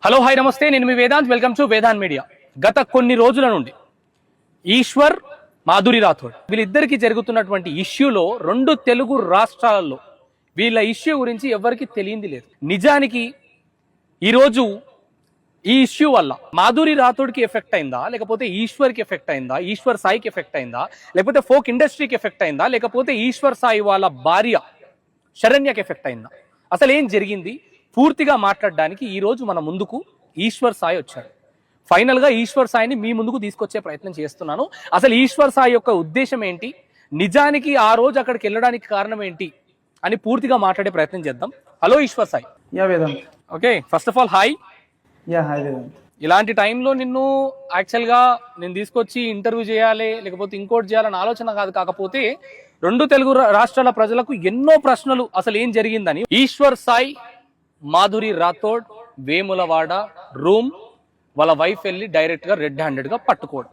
Hello hi నమస్తే, నేను మీ Vedant. Welcome to Vedant media. గత కొన్ని రోజుల నుండి ఈశ్వర్, మాధురి రాథోడ్ వీళ్ళిద్దరికి జరుగుతున్నటువంటి ఇష్యూలో రెండు తెలుగు రాష్ట్రాలలో వీళ్ళ ఇష్యూ గురించి ఎవరికి తెలియంది లేదు. నిజానికి ఈరోజు ఈ ఇష్యూ వల్ల మాధురి రాథోడ్కి ఎఫెక్ట్ అయిందా, లేకపోతే ఈశ్వర్కి ఎఫెక్ట్ అయిందా, ఈశ్వర్ సాయికి ఎఫెక్ట్ అయిందా, లేకపోతే ఫోక్ ఇండస్ట్రీకి ఎఫెక్ట్ అయిందా, లేకపోతే ఈశ్వర్ సాయి వాళ్ళ భార్య శరణ్యకి ఎఫెక్ట్ అయిందా, అసలు ఏం జరిగింది పూర్తిగా మాట్లాడడానికి ఈరోజు మన ముందుకు ఈశ్వర్ సాయి వచ్చాడు. ఫైనల్గా ఈశ్వర్ సాయిని మీ ముందుకు తీసుకొచ్చే ప్రయత్నం చేస్తున్నాను. అసలు ఈశ్వర్ సాయి యొక్క ఉద్దేశం ఏంటి, నిజానికి ఆ రోజు అక్కడికి వెళ్ళడానికి కారణం ఏంటి అని పూర్తిగా మాట్లాడే ప్రయత్నం చేద్దాం. Hello Eshwar Sai. Yeah Vedant. Okay, first of all hi. Yeah hi Vedant. ఇలాంటి టైంలో నిన్ను యాక్చువల్గా నేను తీసుకొచ్చి ఇంటర్వ్యూ చేయాలి లేకపోతే ఇంకోటి చేయాలని ఆలోచన కాదు. కాకపోతే రెండు తెలుగు రాష్ట్రాల ప్రజలకు ఎన్నో ప్రశ్నలు, అసలు ఏం జరిగిందని. ఈశ్వర్ సాయి, మాధురి రాథోడ్ వేములవాడ రూమ్ వాళ్ళ వైఫ్ వెళ్ళి డైరెక్ట్గా రెడ్ హ్యాండెడ్గా పట్టుకోవడం.